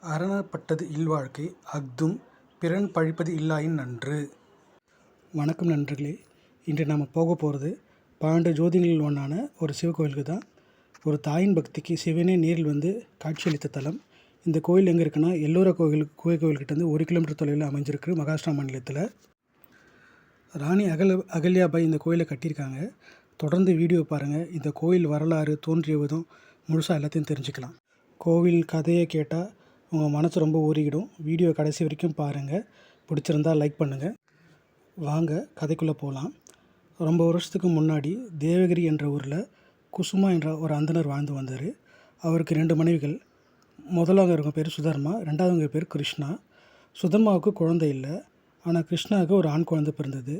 அரணப்பட்டது இல்வாழ்க்கை அஃதும் பிறன் பழிப்பது இல்லாயின் நன்று. வணக்கம் நண்பர்களே. இன்று நாம் போக போகிறது 12 ஜோதிகளில் ஒன்றான ஒரு சிவக்கோயிலுக்கு தான். ஒரு தாயின் பக்திக்கு சிவனே நேரில் வந்து காட்சியளித்த தலம். இந்த கோயில் எங்கே இருக்குன்னா, எல்லோரா கோயில்கிட்டேருந்து 1 கிலோமீட்டர் தொலைவில் அமைஞ்சிருக்கு, மகாராஷ்டிரா மாநிலத்தில். ராணி அகல்யாபாய் இந்த கோயிலை கட்டியிருக்காங்க. தொடர்ந்து வீடியோ பாருங்கள். இந்த கோயில் வரலாறு, தோன்றிய விதம் முழுசாக எல்லாத்தையும் தெரிஞ்சுக்கலாம். கோவில் கதையை கேட்டால் உங்கள் மனசு ரொம்ப ஊறிக்கிடும். வீடியோ கடைசி வரைக்கும் பாருங்கள். பிடிச்சிருந்தால் லைக் பண்ணுங்கள். வாங்க கதைக்குள்ளே போகலாம். ரொம்ப வருஷத்துக்கு முன்னாடி தேவகிரி என்ற ஊரில் குசுமா என்ற ஒரு அந்தனர் வாழ்ந்து வந்தார். அவருக்கு 2 மனைவிகள். முதலாவங்க பேர் சுதர்மா, ரெண்டாவதுங்க பேர் கிருஷ்ணா. சுதர்மாவுக்கு குழந்தை இல்லை, ஆனால் கிருஷ்ணாவுக்கு ஒரு ஆண் குழந்தை பிறந்தது.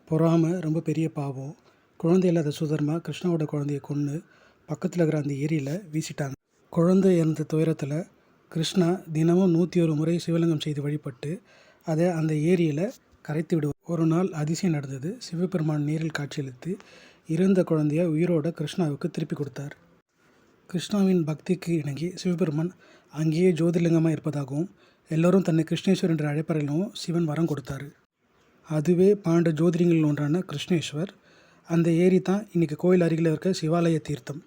பொறாமை ரொம்ப பெரிய பாவம். குழந்தை இல்லாத சுதர்மா கிருஷ்ணாவோட குழந்தையை கொன்று பக்கத்தில் இருக்கிற அந்த ஏரியில் வீசிட்டாங்க. குழந்தை இறந்த துயரத்தில் கிருஷ்ணா தினமும் 101 முறை சிவலிங்கம் செய்து வழிபட்டு அதை அந்த ஏரியில் கரைத்து விடுவார். ஒரு நாள் அதிசயம் நடந்தது. சிவபெருமான் நேரில் காட்சியளித்து இறந்த குழந்தையை உயிரோடு கிருஷ்ணாவுக்கு திருப்பி கொடுத்தார். கிருஷ்ணாவின் பக்திக்கு இணங்கி சிவபெருமான் அங்கேயே ஜோதிர்லிங்கமாக இருப்பதாகவும் எல்லோரும் தன்னை கிருஷ்ணேஸ்வர் என்று அழைப்பார்களவும் சிவன் வரம் கொடுத்தார். அதுவே 12 ஜோதிர்லிங்கங்களில் ஒன்றான கிருஷ்ணேஸ்வர். அந்த ஏரி தான் இன்றைக்கி கோயில் அருகில் இருக்க சிவாலய தீர்த்தம்.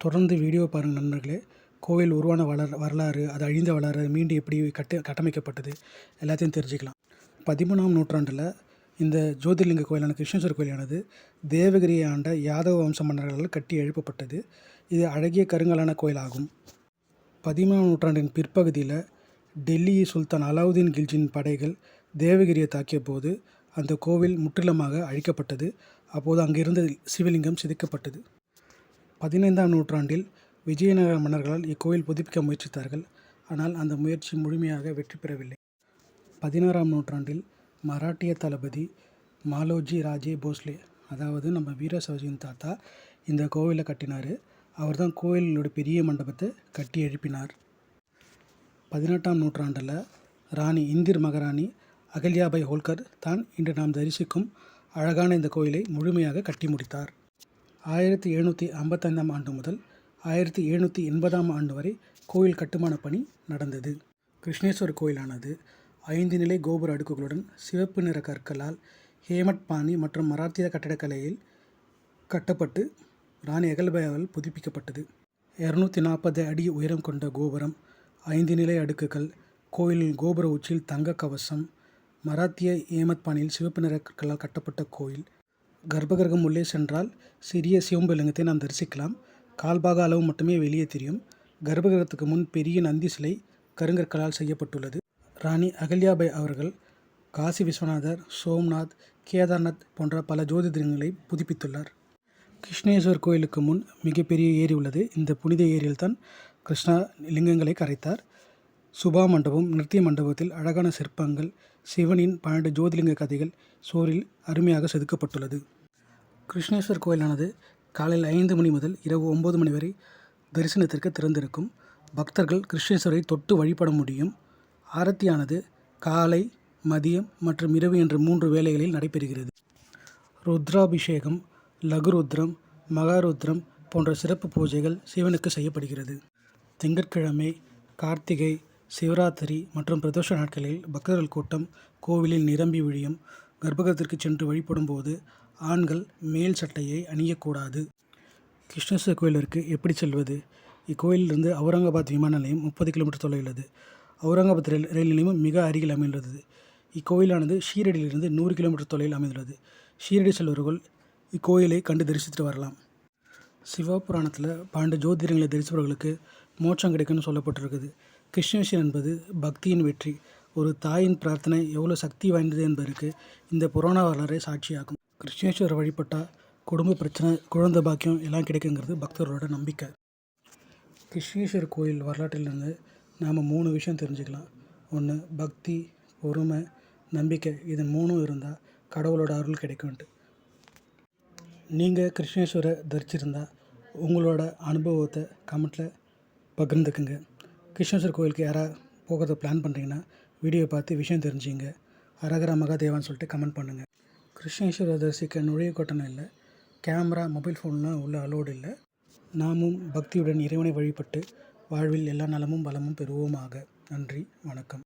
தொடர்ந்து வீடியோ பாருங்கள் நண்பர்களே. கோவில் உருவான வரலாறு, அது அழிந்த வரலாறு, மீண்டும் எப்படி கட்டமைக்கப்பட்டது எல்லாத்தையும் தெரிஞ்சுக்கலாம். 13ஆம் நூற்றாண்டில் இந்த ஜோதிர்லிங்க கோயிலான கிருஷ்ணேஸ்வர் கோயிலானது தேவகிரியை ஆண்ட யாதவ வம்ச மன்னர்களால் கட்டி எழுப்பப்பட்டது. இது அழகிய கருங்கலான கோயிலாகும். 13ஆம் நூற்றாண்டின் பிற்பகுதியில் டெல்லி சுல்தான் அலாவுதீன் கில்ஜியின் படைகள் தேவகிரியை தாக்கிய போது அந்த கோவில் முற்றிலுமாக அழிக்கப்பட்டது. அப்போது அங்கிருந்த சிவலிங்கம் சிதைக்கப்பட்டது. 15ஆம் நூற்றாண்டில் விஜயநகர மன்னர்களால் இக்கோயில் புதுப்பிக்க முயற்சித்தார்கள். ஆனால் அந்த முயற்சி முழுமையாக வெற்றி பெறவில்லை. 16ஆம் நூற்றாண்டில் மராட்டிய தளபதி மாலோஜி ராஜே போஸ்லே, அதாவது நம்ம வீர சிவாஜியின் தாத்தா, இந்த கோவிலை கட்டினார். அவர் தான் கோயிலோட பெரிய மண்டபத்தை கட்டி எழுப்பினார். 18ஆம் நூற்றாண்டில் ராணி இந்திர் மகாராணி அகல்யாபாய் ஹோல்கர் தான் இன்று நாம் தரிசிக்கும் அழகான இந்த கோயிலை முழுமையாக கட்டி முடித்தார். 1755ஆம் ஆண்டு முதல் 1780ஆம் ஆண்டு வரை கோயில் கட்டுமான பணி நடந்தது. கிருஷ்ணேஸ்வர் கோயிலானது 5 நிலை கோபுர அடுக்குகளுடன் சிவப்பு நிற கற்களால் ஹேமட் பாணி மற்றும் மராத்திய கட்டடக்கலையில் கட்டப்பட்டு ராணி அகல்யாபாயால் புதுப்பிக்கப்பட்டது. 240 அடி உயரம் கொண்ட கோபுரம், 5 நிலை அடுக்குகள், கோயிலில் கோபுர உச்சியில் தங்க கவசம், மராத்திய ஹேமத் பாணியில் சிவப்பு நிற கற்களால் கட்டப்பட்ட கோயில். கர்ப்பகிரகம் உள்ளே சென்றால் சிறிய சிவம்பலிங்கத்தை நாம் தரிசிக்கலாம். கால்பாக அளவு மட்டுமே வெளியே தெரியும். கர்ப்பகிரகத்துக்கு முன் பெரிய நந்தி சிலை கருங்கற்களால் செய்யப்பட்டுள்ளது. ராணி அகல்யாபாய் அவர்கள் காசி விஸ்வநாதர், சோம்நாத், கேதார்நாத் போன்ற பல ஜோதிர்லிங்கங்களை புதுப்பித்துள்ளார். கிருஷ்ணேஸ்வர் கோயிலுக்கு முன் மிகப்பெரிய ஏரி உள்ளது. இந்த புனித ஏரியில் தான் கிருஷ்ணா லிங்கங்களை கரைத்தார். சுபா மண்டபம், நிருத்திய மண்டபத்தில் அழகான சிற்பங்கள், சிவனின் 12 ஜோதிர்லிங்க கதைகள் சுவரில் அருமையாக செதுக்கப்பட்டுள்ளது. கிருஷ்ணேஸ்வர் கோயிலானது காலையில் 5 மணி முதல் இரவு 9 மணி வரை தரிசனத்திற்கு திறந்திருக்கும். பக்தர்கள் கிருஷ்ணேஸ்வரை தொட்டு வழிபட முடியும். ஆரத்தியானது காலை, மதியம் மற்றும் இரவு என்ற 3 வேளைகளில் நடைபெறுகிறது. ருத்ராபிஷேகம், லகுருத்ரம், மகாருத்ரம் போன்ற சிறப்பு பூஜைகள் சிவனுக்கு செய்யப்படுகிறது. திங்கட்கிழமை, கார்த்திகை, சிவராத்திரி மற்றும் பிரதோஷ நாட்களில் பக்தர்கள் கூட்டம் கோவிலில் நிரம்பி வழியும். கர்ப்பகிரகத்திற்கு சென்று வழிபடும் போது ஆண்கள் மேல் சட்டையை அணியக்கூடாது. கிருஷ்ணேஸ்வர் கோயிலிற்கு எப்படி செல்வது? இக்கோயிலிருந்து அவுரங்காபாத் விமான நிலையம் 30 கிலோமீட்டர் தொலைவில் உள்ளது. அவுரங்காபாத் ரயில் நிலையமும் மிக அருகில் அமைந்துள்ளது. இக்கோயிலானது ஷீரடியிலிருந்து 100 கிலோமீட்டர் தொலைவில் அமைந்துள்ளது. ஷீரடி செல்வர்கள் இக்கோயிலை கண்டு தரிசித்து வரலாம். சிவபுராணத்தில் 12 ஜோதிர்லிங்கங்களை தரிசிப்பவர்களுக்கு மோட்சம் கிடைக்கும்னு சொல்லப்பட்டிருக்குது. கிருஷ்ணேஸ்வர் என்பது பக்தியின் வெற்றி. ஒரு தாயின் பிரார்த்தனை எவ்வளோ சக்தி வாய்ந்தது என்பதற்கு இந்த புராண வரலாறு சாட்சியாகும். கிருஷ்ணேஸ்வரை வழிபட்டால் குடும்ப பிரச்சனை, குழந்தை பாக்கியம் எல்லாம் கிடைக்குங்கிறது பக்தர்களோட நம்பிக்கை. கிருஷ்ணேஸ்வர் கோயில் வரலாற்றிலிருந்து நாம் 3 விஷயம் தெரிஞ்சுக்கலாம். 1, பக்தி, பொறுமை, நம்பிக்கை. இது 3 இருந்தால் கடவுளோட அருள் கிடைக்கும்ட்டு. நீங்கள் கிருஷ்ணேஸ்வரை தரிச்சிருந்தால் உங்களோட அனுபவத்தை கமெண்ட்டில் பகிர்ந்துக்குங்க. கிருஷ்ணேஸ்வர் கோயிலுக்கு யாராவது போகிறத பிளான் பண்ணுறீங்கன்னா வீடியோ பார்த்து விஷயம் தெரிஞ்சுங்க. ஹரஹர மகாதேவான்னு சொல்லிட்டு கமெண்ட் பண்ணுங்கள். கிருஷ்ணேஸ்வரை தரிசிக்க நுழைவு கட்டணம் இல்லை. கேமரா, மொபைல் ஃபோன்லாம் உள்ள அலோடு இல்லை. நாமும் பக்தியுடன் இறைவனை வழிபட்டு வாழ்வில் எல்லா நலமும் வளமும் பெறுவோமாக. நன்றி, வணக்கம்.